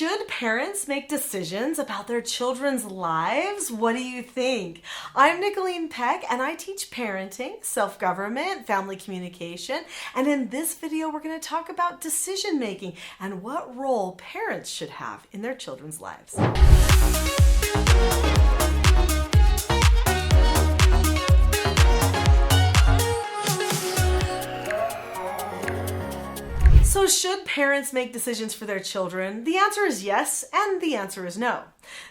Should parents make decisions about their children's lives? What do you think? I'm Nicholeen Peck, and I teach parenting, self-government, family communication, and in this video we're going to talk about decision making and what role parents should have in their children's lives. So should parents make decisions for their children? The answer is yes, and the answer is no.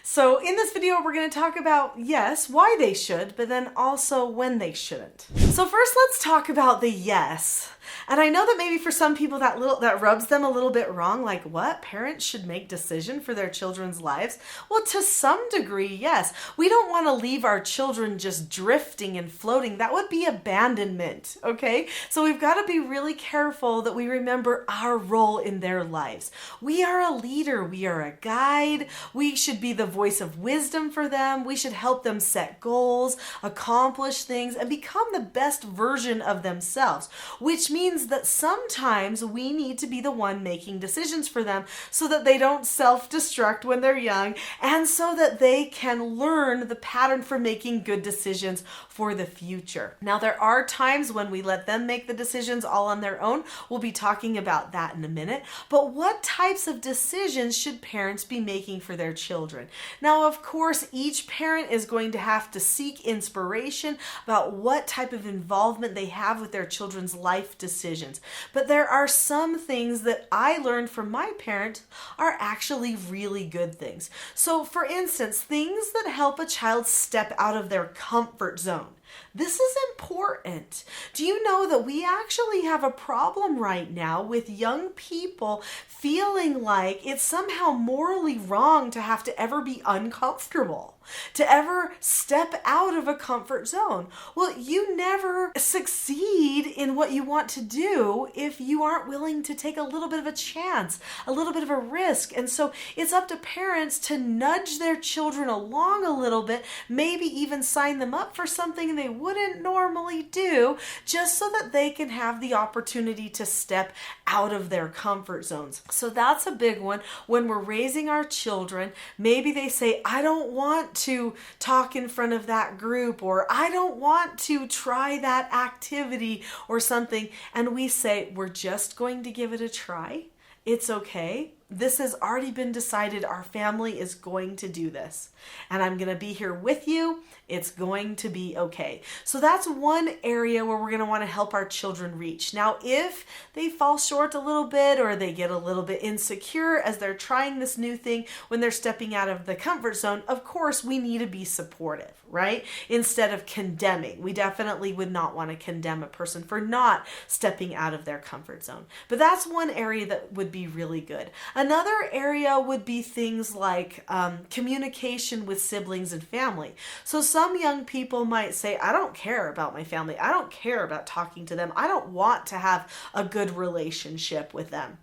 So in this video, we're going to talk about, yes, why they should, but then also when they shouldn't. So first, let's talk about the yes. And I know that maybe for some people that rubs them a little bit wrong, like what? Parents should make decisions for their children's lives? Well, to some degree, yes. We don't want to leave our children just drifting and floating. That would be abandonment, okay? So we've got to be really careful that we remember our role in their lives. We are a leader. We are a guide. We should be the voice of wisdom for them. We should help them set goals, accomplish things, and become the best version of themselves, which means that sometimes we need to be the one making decisions for them so that they don't self-destruct when they're young and so that they can learn the pattern for making good decisions for the future. Now, there are times when we let them make the decisions all on their own. We'll be talking about that in a minute. But what types of decisions should parents be making for their children? Now, of course, each parent is going to have to seek inspiration about what type of involvement they have with their children's life decisions. But there are some things that I learned from my parent are actually really good things. So for instance, things that help a child step out of their comfort zone. This is important. Do you know that we actually have a problem right now with young people feeling like it's somehow morally wrong to have to ever be uncomfortable, to ever step out of a comfort zone? Well, you never succeed in what you want to do if you aren't willing to take a little bit of a chance, a little bit of a risk. And so it's up to parents to nudge their children along a little bit, maybe even sign them up for something they wouldn't normally do, just so that they can have the opportunity to step out of their comfort zones. So that's a big one. When we're raising our children, maybe they say, I don't want to talk in front of that group, or I don't want to try that activity or something. And we say, we're just going to give it a try. It's okay. This has already been decided. Our family is going to do this. And I'm going to be here with you. It's going to be okay. So that's one area where we're going to want to help our children reach. Now, if they fall short a little bit or they get a little bit insecure as they're trying this new thing when they're stepping out of the comfort zone, of course, we need to be supportive, right? Instead of condemning. We definitely would not want to condemn a person for not stepping out of their comfort zone. But that's one area that would be really good. Another area would be things like communication with siblings and family. So some young people might say, I don't care about my family. I don't care about talking to them. I don't want to have a good relationship with them.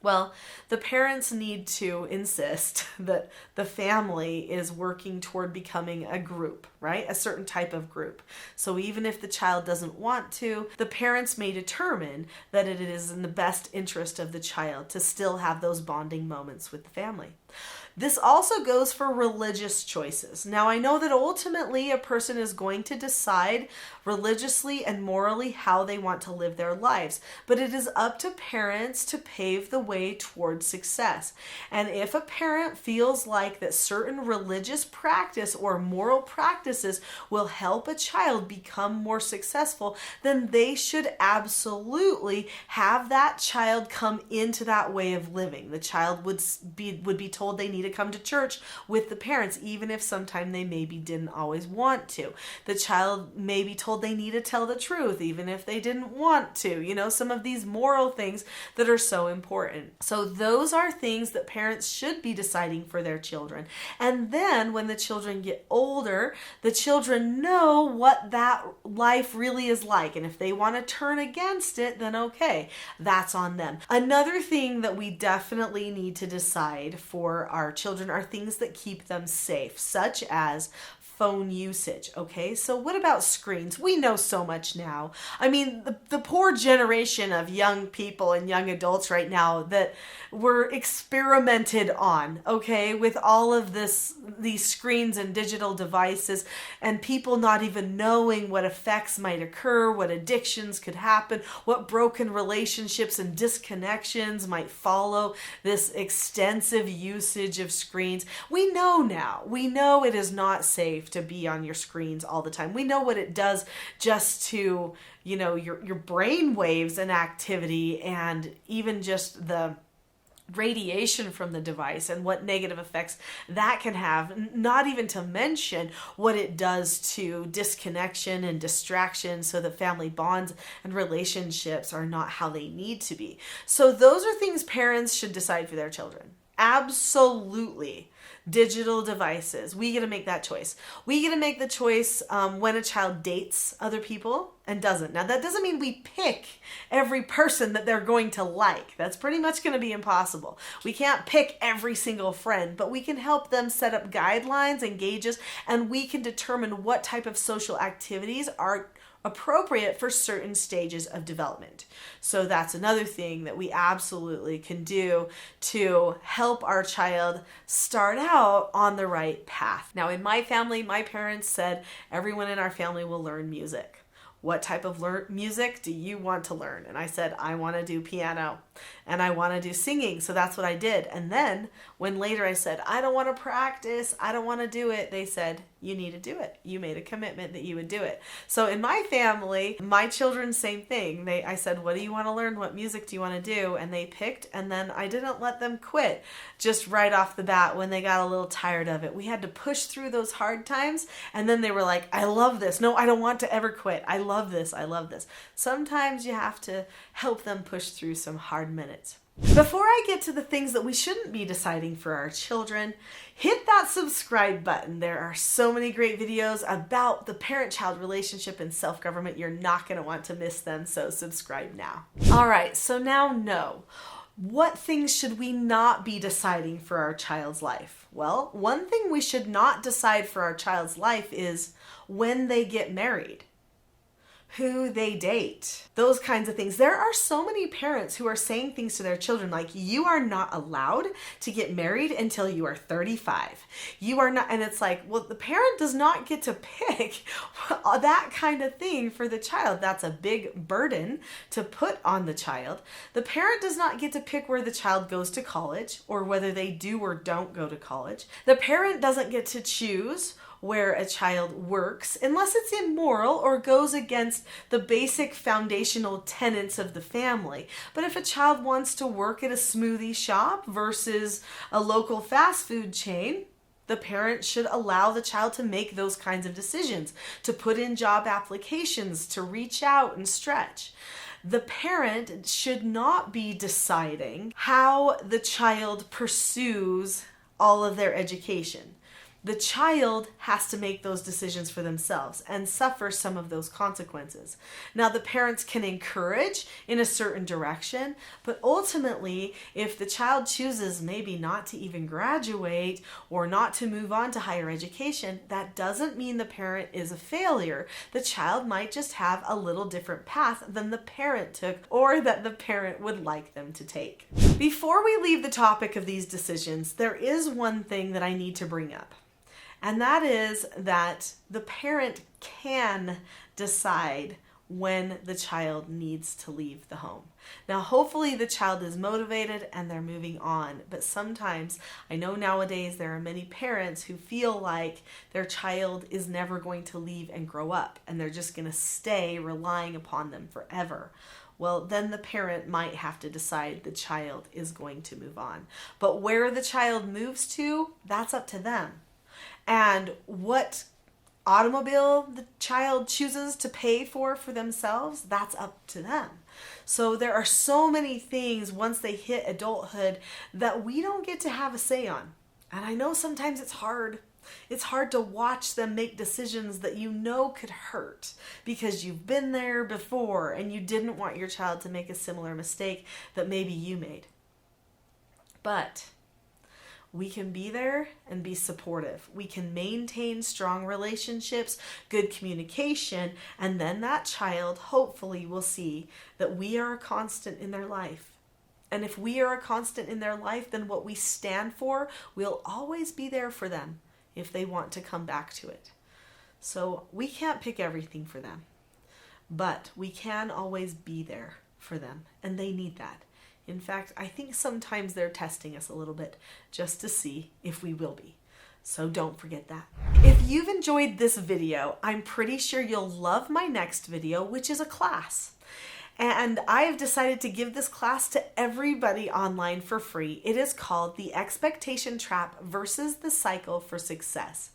Well, the parents need to insist that the family is working toward becoming a group, right? A certain type of group. So even if the child doesn't want to, the parents may determine that it is in the best interest of the child to still have those bonding moments with the family. This also goes for religious choices. Now, I know that ultimately a person is going to decide religiously and morally how they want to live their lives, but it is up to parents to pave the way towards success. And if a parent feels like that certain religious practice or moral practices will help a child become more successful, then they should absolutely have that child come into that way of living. The child would be told they need to come to church with the parents, even if sometime they maybe didn't always want to. The child may be told they need to tell the truth, even if they didn't want to. You know, some of these moral things that are so important. So those are things that parents should be deciding for their children. And then when the children get older, the children know what that life really is like. And if they want to turn against it, then okay, that's on them. Another thing that we definitely need to decide for our children are things that keep them safe, such as phone usage, okay? So what about screens? We know so much now. I mean, the poor generation of young people and young adults right now that were experimented on, okay, with all of these screens and digital devices, and people not even knowing what effects might occur, what addictions could happen, what broken relationships and disconnections might follow this extensive usage of screens. We know now. We know it is not safe to be on your screens all the time. We know what it does just to, your brain waves and activity, and even just the radiation from the device and what negative effects that can have, not even to mention what it does to disconnection and distraction, so that family bonds and relationships are not how they need to be. So those are things parents should decide for their children. Absolutely. Digital devices. We get to make that choice. We get to make the choice when a child dates other people and doesn't. Now, that doesn't mean we pick every person that they're going to like. That's pretty much going to be impossible. We can't pick every single friend, but we can help them set up guidelines and gauges, and we can determine what type of social activities are appropriate for certain stages of development. So that's another thing that we absolutely can do to help our child start out on the right path. Now, in my family, my parents said everyone in our family will learn music. What type of music do you want to learn? And I said, I want to do piano and I want to do singing. So that's what I did. And then when later I said, I don't want to practice, I don't want to do it, they said, you need to do it. You made a commitment that you would do it. So in my family, my children, same thing. I said, what do you want to learn? What music do you want to do? And they picked, and then I didn't let them quit just right off the bat when they got a little tired of it. We had to push through those hard times, and then they were like, I love this. No, I don't want to ever quit. I love this. I love this. Sometimes you have to help them push through some hard minutes. Before I get to the things that we shouldn't be deciding for our children, hit that subscribe button. There are so many great videos about the parent-child relationship and self-government. You're not going to want to miss them, so subscribe now. All right, so now know. What things should we not be deciding for our child's life? Well, one thing we should not decide for our child's life is when they get married, who they date, those kinds of things. There are so many parents who are saying things to their children like, you are not allowed to get married until you are 35. You are not, and it's like, well, the parent does not get to pick that kind of thing for the child. That's a big burden to put on the child. The parent does not get to pick where the child goes to college or whether they do or don't go to college. The parent doesn't get to choose where a child works unless it's immoral or goes against the basic foundational tenets of the family. But if a child wants to work at a smoothie shop versus a local fast food chain, the parent should allow the child to make those kinds of decisions, to put in job applications, to reach out and stretch. The parent should not be deciding how the child pursues all of their education. The child has to make those decisions for themselves and suffer some of those consequences. Now, the parents can encourage in a certain direction, but ultimately, if the child chooses maybe not to even graduate or not to move on to higher education, that doesn't mean the parent is a failure. The child might just have a little different path than the parent took or that the parent would like them to take. Before we leave the topic of these decisions, there is one thing that I need to bring up. And that is that the parent can decide when the child needs to leave the home. Now, hopefully the child is motivated and they're moving on. But sometimes, I know nowadays there are many parents who feel like their child is never going to leave and grow up, and they're just going to stay relying upon them forever. Well, then the parent might have to decide the child is going to move on. But where the child moves to, that's up to them. And what automobile the child chooses to pay for themselves, that's up to them. So there are so many things once they hit adulthood that we don't get to have a say on. And I know sometimes it's hard. It's hard to watch them make decisions that you know could hurt because you've been there before and you didn't want your child to make a similar mistake that maybe you made. But we can be there and be supportive. We can maintain strong relationships, good communication, and then that child hopefully will see that we are a constant in their life. And if we are a constant in their life, then what we stand for, we'll always be there for them if they want to come back to it. So we can't pick everything for them, but we can always be there for them, and they need that. In fact, I think sometimes they're testing us a little bit just to see if we will be. So don't forget that. If you've enjoyed this video, I'm pretty sure you'll love my next video, which is a class. And I have decided to give this class to everybody online for free. It is called The Expectation Trap versus the Cycle for Success.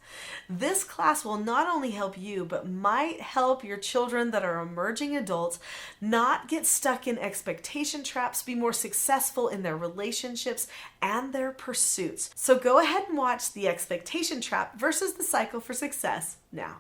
This class will not only help you, but might help your children that are emerging adults not get stuck in expectation traps, be more successful in their relationships and their pursuits. So go ahead and watch The Expectation Trap versus the Cycle for Success now.